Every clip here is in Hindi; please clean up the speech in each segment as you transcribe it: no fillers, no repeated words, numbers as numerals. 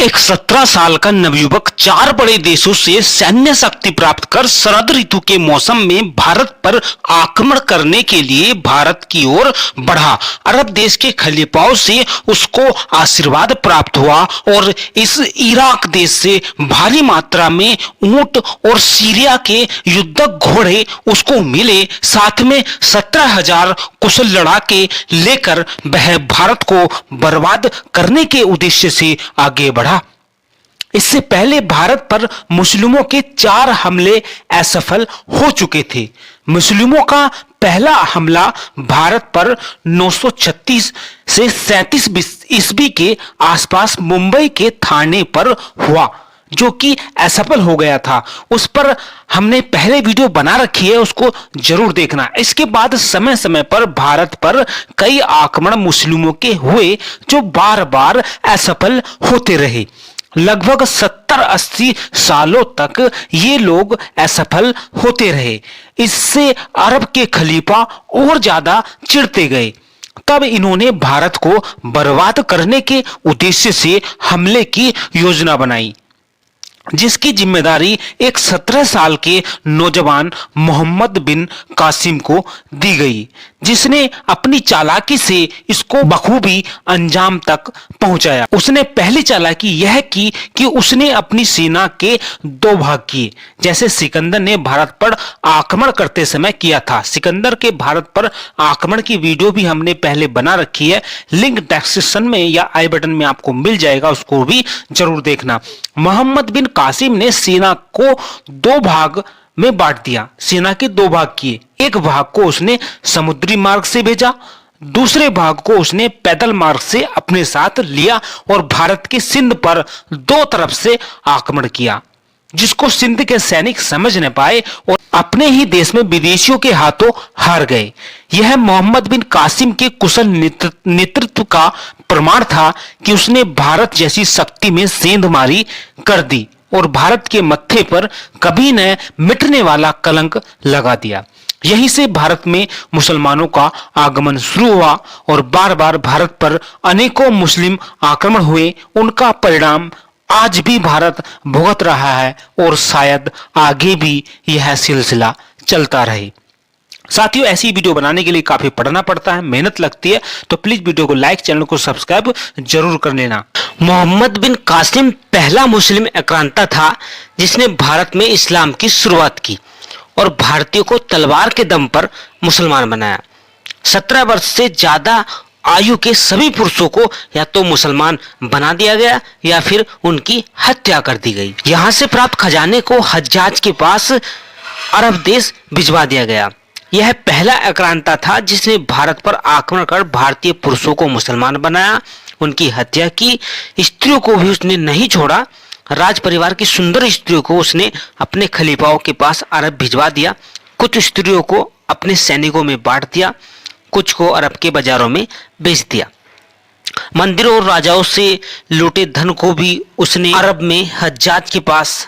एक 17 साल का नवयुवक 4 बड़े देशों से सैन्य शक्ति प्राप्त कर शरद ऋतु के मौसम में भारत पर आक्रमण करने के लिए भारत की ओर बढ़ा। अरब देश के खलीफाओं से उसको आशीर्वाद प्राप्त हुआ और इस इराक देश से भारी मात्रा में ऊंट और सीरिया के युद्धक घोड़े उसको मिले। साथ में 17,000 कुशल लड़ाके लेकर वह भारत को बर्बाद करने के उद्देश्य से आगे बढ़ा। इससे पहले भारत पर मुस्लिमों के 4 हमले असफल हो चुके थे। मुस्लिमों का पहला हमला भारत पर 936 से 37 ईस्वी के आसपास मुंबई के थाने पर हुआ, जो कि असफल हो गया था। उस पर हमने पहले वीडियो बना रखी है, उसको जरूर देखना। इसके बाद समय समय पर भारत पर कई आक्रमण मुस्लिमों के हुए, जो बार बार असफल होते रहे। लगभग 70-80 सालों तक ये लोग असफल होते रहे। इससे अरब के खलीफा और ज्यादा चिढ़ते गए। तब इन्होंने भारत को बर्बाद करने के उद्देश्य से हमले की योजना बनाई, जिसकी जिम्मेदारी एक 17 साल के नौजवान मोहम्मद बिन कासिम को दी गई, जिसने अपनी चालाकी से इसको बखूबी अंजाम तक पहुंचाया। उसने पहली चालाकी यह की कि उसने अपनी सेना के 2 भाग किए, जैसे सिकंदर ने भारत पर आक्रमण करते समय किया था। सिकंदर के भारत पर आक्रमण की वीडियो भी हमने पहले बना रखी है, लिंक डिस्क्रिप्शन में या आई बटन में आपको मिल जाएगा, उसको भी जरूर देखना। मोहम्मद बिन कासिम ने सेना को 2 भाग में बांट दिया। सेना के 2 भाग किए। एक भाग को उसने समुद्री मार्ग से भेजा, दूसरे भाग को उसने पैदल मार्ग से अपने साथ लिया और भारत के सिंध पर 2 तरफ से आक्रमण किया, जिसको सिंध के सैनिक समझ न पाए और अपने ही देश में विदेशियों के हाथों हार गए। यह मोहम्मद बिन कासिम के कुशल नेतृत्व का प्रमाण था कि उसने भारत जैसी शक्ति में सेंधमारी कर दी और भारत के मत्थे पर कभी न मिटने वाला कलंक लगा दिया। यहीं से भारत में मुसलमानों का आगमन शुरू हुआ और बार बार भारत पर अनेकों मुस्लिम आक्रमण हुए। उनका परिणाम आज भी भारत भुगत रहा है और शायद आगे भी यह सिलसिला चलता रहे। साथियों, ऐसी वीडियो बनाने के लिए काफी पढ़ना पड़ता है, मेहनत लगती है, तो प्लीज वीडियो को लाइक, चैनल को सब्सक्राइब जरूर कर लेना। मोहम्मद बिन कासिम पहला मुस्लिम आक्रांता था जिसने भारत में इस्लाम की शुरुआत की और भारतीयों को तलवार के दम पर मुसलमान बनाया। 17 वर्ष से ज्यादा आयु के सभी पुरुषों को या तो मुसलमान बना दिया गया या फिर उनकी हत्या कर दी गई। यहां से प्राप्त खजाने को हज्जाज के पास अरब देश भिजवा दिया गया। यह पहला आक्रांता था जिसने भारत पर आक्रमण कर भारतीय पुरुषों को मुसलमान बनाया, उनकी हत्या की। स्त्रियों को भी उसने नहीं छोड़ा। राज परिवार की सुंदर स्त्रियों को उसने अपने खलीफाओं के पास अरब भिजवा दिया। कुछ स्त्रियों को अपने सैनिकों में बांट दिया, कुछ को अरब के बाजारों में बेच दिया। मंदिरों और राजाओं से लूटे धन को भी उसने अरब में हज्जाज के पास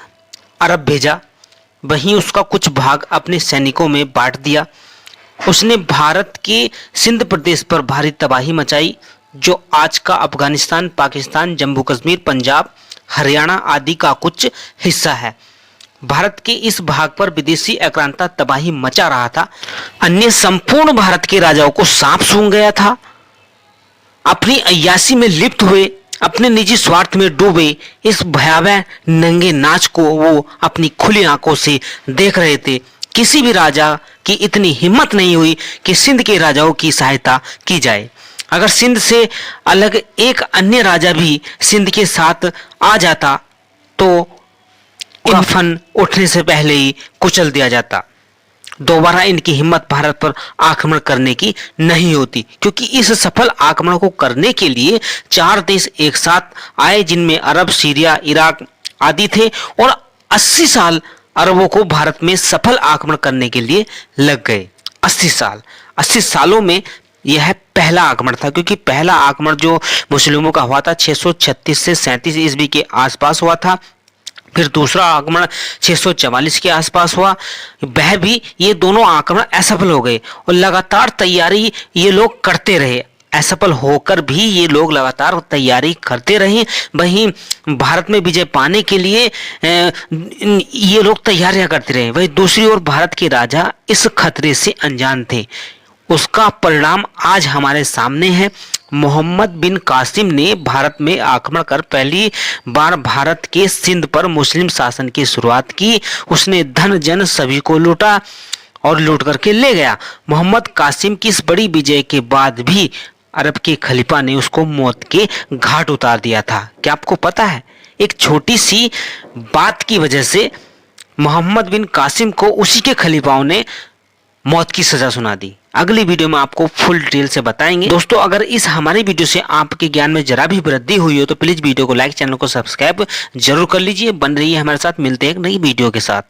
अरब भेजा। वहीं उसका कुछ भाग अपने सैनिकों में बांट दिया। उसने भारत के सिंध प्रदेश पर भारी तबाही मचाई, जो आज का अफगानिस्तान, पाकिस्तान, जम्मू कश्मीर, पंजाब, हरियाणा आदि का कुछ हिस्सा है। भारत के इस भाग पर विदेशी आक्रांता तबाही मचा रहा था। अन्य संपूर्ण भारत के राजाओं को सांप सूंघ गया था। अपनी अय्याशी में लिप्त हुए, अपने निजी स्वार्थ में डूबे इस भयावह नंगे नाच को वो अपनी खुली आंखों से देख रहे थे। किसी भी राजा की इतनी हिम्मत नहीं हुई कि सिंध के राजाओं की सहायता की जाए। अगर सिंध से अलग एक अन्य राजा भी सिंध के साथ आ जाता तो कफन उठने से पहले ही कुचल दिया जाता। दोबारा इनकी हिम्मत भारत पर आक्रमण करने की नहीं होती, क्योंकि इस सफल आक्रमण को करने के लिए 4 देश एक साथ आए, जिनमें अरब, सीरिया, इराक आदि थे, और 80 साल अरबों को भारत में सफल आक्रमण करने के लिए लग गए। 80 सालों में यह पहला आक्रमण था, क्योंकि पहला आक्रमण जो मुस्लिमों का हुआ था 636 से 37 ईस्वी के आसपास हुआ था। फिर दूसरा आक्रमण 644 के आसपास हुआ, वह भी, ये दोनों आक्रमण असफल हो गए और लगातार तैयारी ये लोग करते रहे। असफल होकर भी ये लोग लगातार तैयारी करते रहे। वहीं भारत में विजय पाने के लिए ये लोग तैयारियां करते रहे। वहीं दूसरी ओर भारत के राजा इस खतरे से अनजान थे। उसका परिणाम आज हमारे सामने है। मोहम्मद बिन कासिम ने भारत में आक्रमण कर पहली बार भारत के सिंध पर मुस्लिम शासन की शुरुआत की। उसने धन जन सभी को लूटा और लूट करके ले गया। मोहम्मद कासिम की इस बड़ी विजय के बाद भी अरब के खलीफा ने उसको मौत के घाट उतार दिया था। क्या आपको पता है, एक छोटी सी बात की वजह से मोहम्मद बिन कासिम को उसी के खलीफाओं ने मौत की सजा सुना दी। अगली वीडियो में आपको फुल डिटेल से बताएंगे। दोस्तों, अगर इस हमारी वीडियो से आपके ज्ञान में जरा भी वृद्धि हुई हो तो प्लीज वीडियो को लाइक, चैनल को सब्सक्राइब जरूर कर लीजिए। बन रही है हमारे साथ, मिलते हैं एक नई वीडियो के साथ।